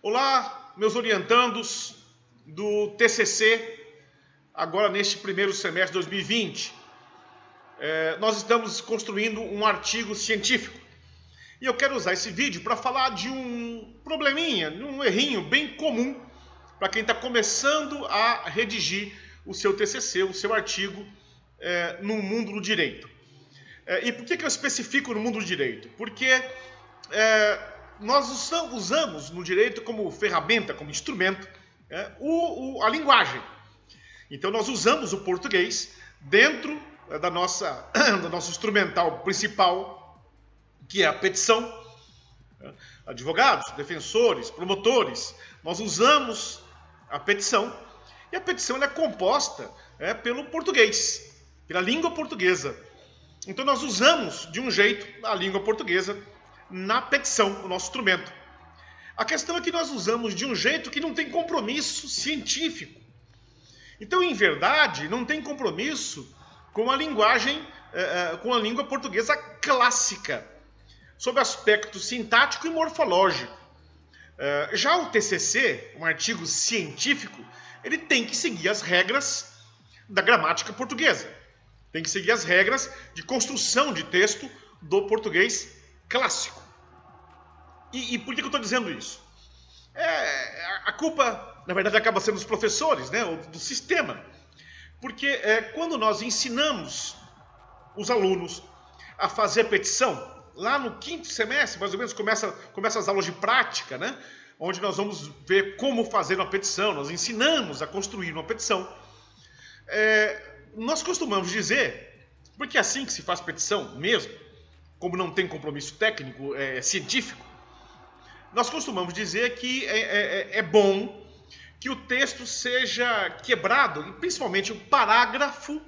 Olá, meus orientandos do TCC, agora neste primeiro semestre de 2020. Nós estamos construindo um artigo científico e eu quero usar esse vídeo para falar de um probleminha, um errinho bem comum para quem está começando a redigir o seu TCC, o seu artigo no mundo do direito. E por que eu especifico no mundo do direito? Porque nós usamos no direito como ferramenta, como instrumento, a linguagem. Então nós usamos o português dentro do nosso instrumental principal, que é a petição. Advogados, defensores, promotores, nós usamos a petição, e a petição é composta pelo português, pela língua portuguesa. Então nós usamos de um jeito a língua portuguesa na petição, o nosso instrumento. A questão é que nós usamos de um jeito que não tem compromisso científico. Então, em verdade, não tem compromisso com a linguagem, com a língua portuguesa clássica, sob aspecto sintático e morfológico. Já o TCC, um artigo científico, ele tem que seguir as regras da gramática portuguesa. Tem que seguir as regras de construção de texto do português clássico. E por que eu estou dizendo isso? A culpa, na verdade, acaba sendo dos professores, ou do sistema. Porque quando nós ensinamos os alunos a fazer petição, lá no quinto semestre, mais ou menos, começa as aulas de prática, onde nós vamos ver como fazer uma petição, nós ensinamos a construir uma petição. Nós costumamos dizer, porque é assim que se faz petição mesmo, como não tem compromisso técnico, científico, nós costumamos dizer que é bom que o texto seja quebrado, e principalmente o parágrafo,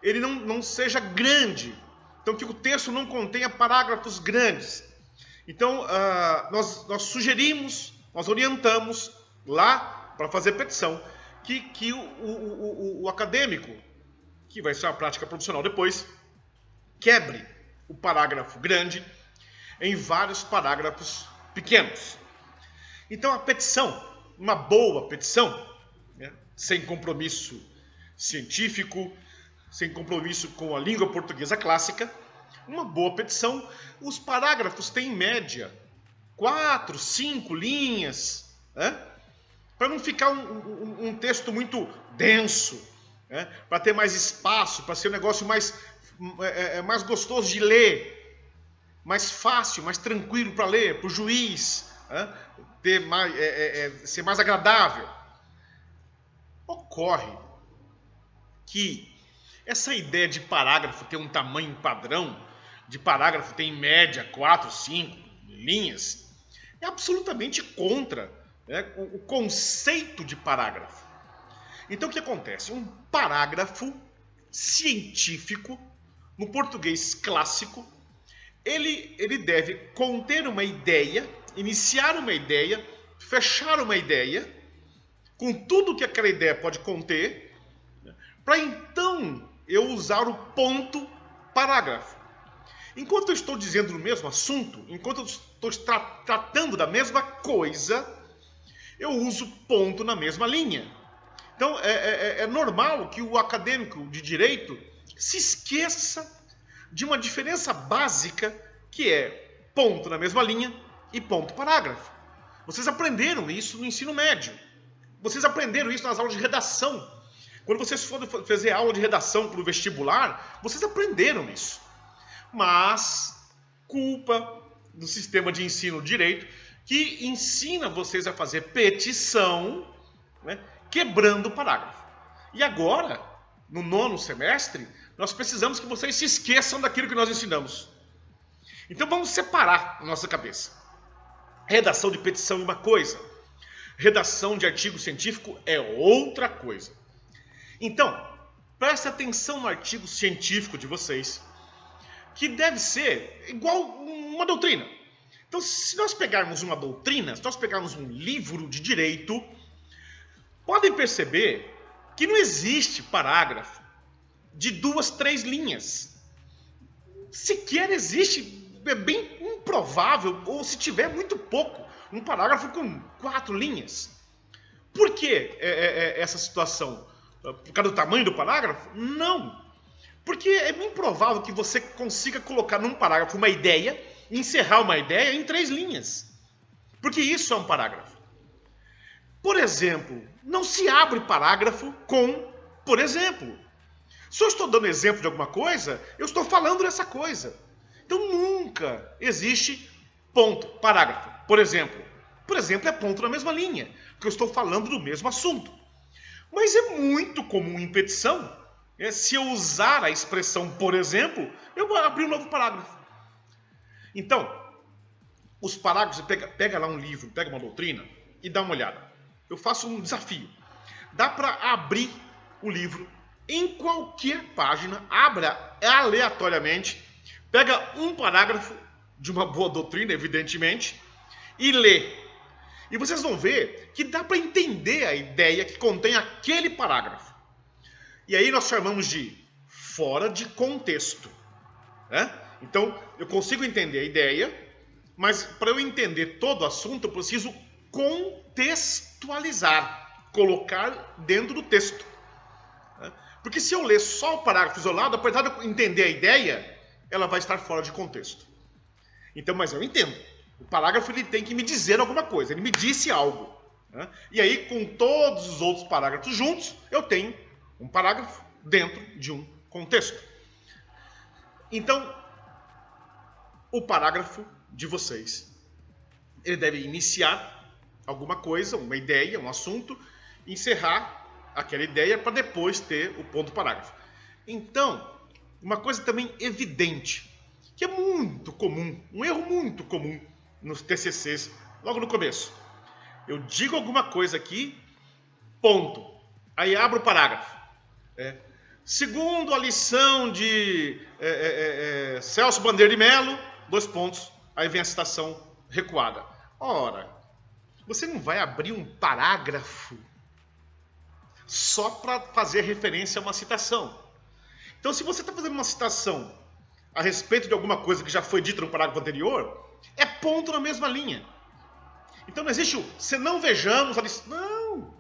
ele não seja grande. Então, que o texto não contenha parágrafos grandes. Então, nós sugerimos, nós orientamos lá para fazer petição, que o acadêmico, que vai ser uma prática profissional depois, quebre o parágrafo grande em vários parágrafos pequenos. Então, a petição, uma boa petição, sem compromisso científico, sem compromisso com a língua portuguesa clássica, uma boa petição, os parágrafos têm em média 4, 5 linhas, para não ficar um texto muito denso, para ter mais espaço, para ser um negócio mais gostoso de ler, mais fácil, mais tranquilo para ler, para o juiz, ser mais agradável. Ocorre que essa ideia de parágrafo ter um tamanho padrão, de parágrafo ter em média 4, 5 linhas, é absolutamente contra o conceito de parágrafo. Então o que acontece? Um parágrafo científico, no português clássico, ele deve conter uma ideia, iniciar uma ideia, fechar uma ideia, com tudo que aquela ideia pode conter, para então eu usar o ponto parágrafo. Enquanto eu estou dizendo o mesmo assunto, enquanto eu estou tratando da mesma coisa, eu uso ponto na mesma linha. Então, é normal que o acadêmico de direito se esqueça de uma diferença básica, que é ponto na mesma linha e ponto parágrafo. Vocês aprenderam isso no ensino médio. Vocês aprenderam isso nas aulas de redação. Quando vocês forem fazer aula de redação para o vestibular, vocês aprenderam isso. Mas, culpa do sistema de ensino direito, que ensina vocês a fazer petição, quebrando o parágrafo. E agora, no 9º semestre, nós precisamos que vocês se esqueçam daquilo que nós ensinamos. Então vamos separar a nossa cabeça. Redação de petição é uma coisa, redação de artigo científico é outra coisa. Então, preste atenção no artigo científico de vocês, que deve ser igual uma doutrina. Então, se nós pegarmos uma doutrina, se nós pegarmos um livro de direito, podem perceber que não existe parágrafo de 2, 3 linhas. Sequer existe, é bem improvável, ou se tiver muito pouco, um parágrafo com 4 linhas. Por que essa situação? Por causa do tamanho do parágrafo? Não. Porque é bem provável que você consiga colocar num parágrafo uma ideia, encerrar uma ideia em 3 linhas. Porque isso é um parágrafo. Por exemplo, não se abre parágrafo com por exemplo. Se eu estou dando exemplo de alguma coisa, eu estou falando dessa coisa. Então nunca existe ponto, parágrafo. Por exemplo é ponto na mesma linha, porque eu estou falando do mesmo assunto. Mas é muito comum em petição, se eu usar a expressão por exemplo, eu vou abrir um novo parágrafo. Então, os parágrafos, pega lá um livro, pega uma doutrina e dá uma olhada. Eu faço um desafio. Dá para abrir o livro em qualquer página, abra aleatoriamente, pega um parágrafo de uma boa doutrina, evidentemente, e lê. E vocês vão ver que dá para entender a ideia que contém aquele parágrafo. E aí nós chamamos de fora de contexto. Né? Então, eu consigo entender a ideia, mas para eu entender todo o assunto, eu preciso contextualizar, colocar dentro do texto. Porque se eu ler só o parágrafo isolado, apesar de eu entender a ideia, ela vai estar fora de contexto. Então, mas eu entendo. O parágrafo ele tem que me dizer alguma coisa, ele me disse algo. Né? E aí, com todos os outros parágrafos juntos, eu tenho um parágrafo dentro de um contexto. Então, o parágrafo de vocês, ele deve iniciar alguma coisa, uma ideia, um assunto, encerrar aquela ideia para depois ter o ponto do parágrafo. Então, uma coisa também evidente, que é muito comum, um erro muito comum nos TCCs, logo no começo. Eu digo alguma coisa aqui, ponto. Aí abro o parágrafo. Segundo a lição de Celso Bandeira de Mello, 2 pontos, aí vem a citação recuada. Ora, você não vai abrir um parágrafo só para fazer referência a uma citação. Então, se você está fazendo uma citação a respeito de alguma coisa que já foi dita no parágrafo anterior, é ponto na mesma linha. Então não existe o se não vejamos a lição. Não!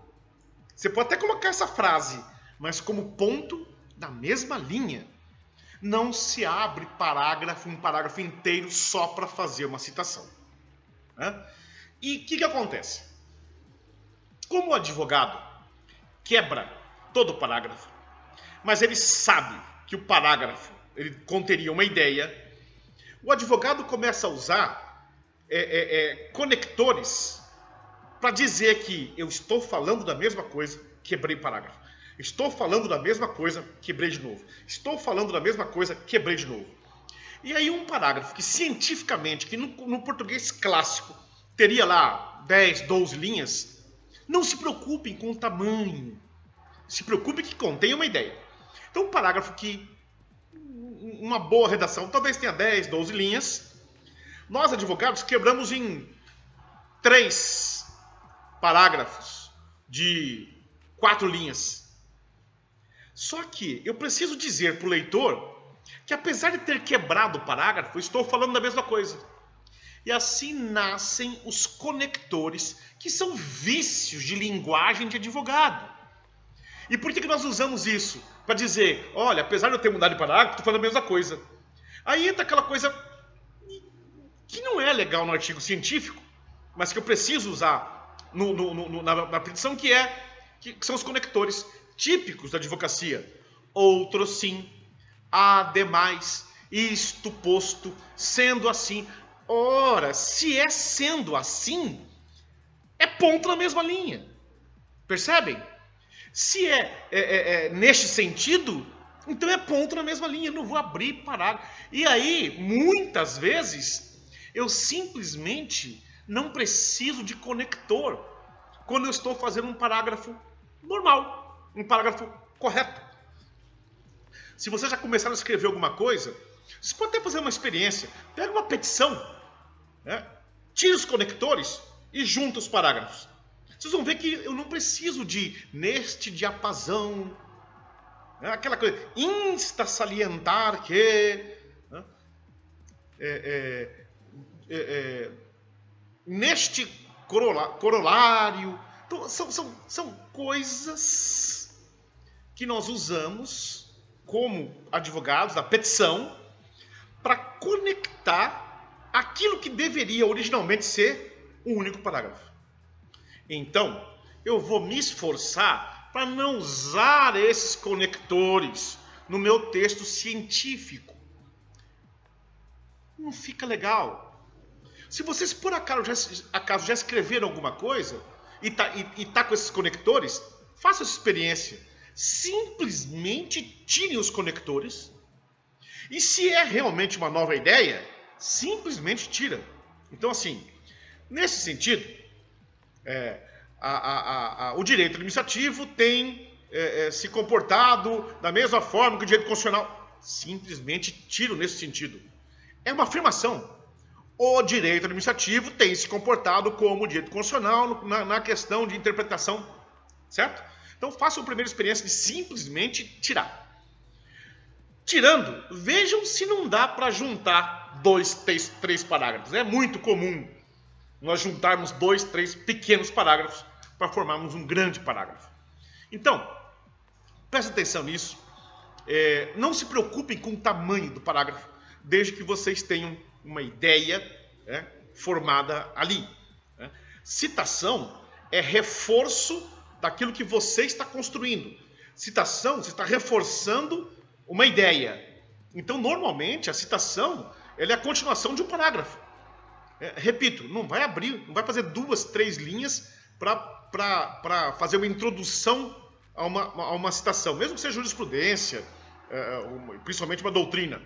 Você pode até colocar essa frase, mas como ponto da mesma linha. Não se abre um parágrafo inteiro só para fazer uma citação. E o que acontece? Como o advogado quebra todo o parágrafo, mas ele sabe que o parágrafo ele conteria uma ideia, o advogado começa a usar conectores para dizer que eu estou falando da mesma coisa, quebrei o parágrafo. Estou falando da mesma coisa, quebrei de novo. Estou falando da mesma coisa, quebrei de novo. E aí um parágrafo que cientificamente, que no português clássico, teria lá 10, 12 linhas, não se preocupem com o tamanho. Se preocupe que contenha uma ideia. Então um parágrafo que, uma boa redação, talvez tenha 10, 12 linhas. Nós, advogados, quebramos em 3 parágrafos de 4 linhas. Só que eu preciso dizer para o leitor que, apesar de ter quebrado o parágrafo, eu estou falando da mesma coisa. E assim nascem os conectores, que são vícios de linguagem de advogado. E por que nós usamos isso? Para dizer, olha, apesar de eu ter mudado de parágrafo, estou falando a mesma coisa. Aí entra aquela coisa que não é legal no artigo científico, mas que eu preciso usar na petição, que são os conectores típicos da advocacia. Outro sim, ademais, isto posto, sendo assim. Ora, se é sendo assim, é ponto na mesma linha. Percebem? Se neste sentido, então é ponto na mesma linha. Eu não vou abrir parágrafo. E aí, muitas vezes, eu simplesmente não preciso de conector quando eu estou fazendo um parágrafo normal, um parágrafo correto. Se você já começar a escrever alguma coisa, você pode até fazer uma experiência. Pega uma petição, tira os conectores e junta os parágrafos. Vocês vão ver que eu não preciso de neste diapasão, aquela coisa, insta salientar que neste corolário. Então, são coisas que nós usamos como advogados da petição para conectar aquilo que deveria originalmente ser um único parágrafo. Então, eu vou me esforçar para não usar esses conectores no meu texto científico. Não fica legal. Se vocês por acaso já escreveram alguma coisa e tá com esses conectores, faça essa experiência. Simplesmente tirem os conectores. E se é realmente uma nova ideia, simplesmente tira. Então, assim, nesse sentido, o direito administrativo tem se comportado da mesma forma que o direito constitucional. Simplesmente tiro nesse sentido. É uma afirmação. O direito administrativo tem se comportado como o direito constitucional na questão de interpretação, certo? Então façam a primeira experiência de simplesmente tirar. Tirando, vejam se não dá para juntar 2, 3 parágrafos. É muito comum nós juntarmos 2, 3 pequenos parágrafos para formarmos um grande parágrafo. Então, preste atenção nisso. Não se preocupem com o tamanho do parágrafo, desde que vocês tenham uma ideia formada ali. Citação é reforço daquilo que você está construindo. Citação, você está reforçando uma ideia. Então, normalmente, a citação ela é a continuação de um parágrafo. Repito, não vai fazer 2, 3 linhas para fazer uma introdução a uma citação, mesmo que seja jurisprudência, principalmente uma doutrina.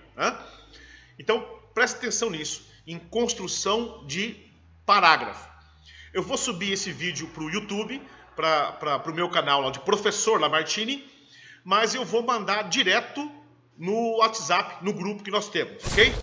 Então, preste atenção nisso, em construção de parágrafo. Eu vou subir esse vídeo para o YouTube, para o meu canal lá de Professor Lamartine, mas eu vou mandar direto no WhatsApp, no grupo que nós temos, ok?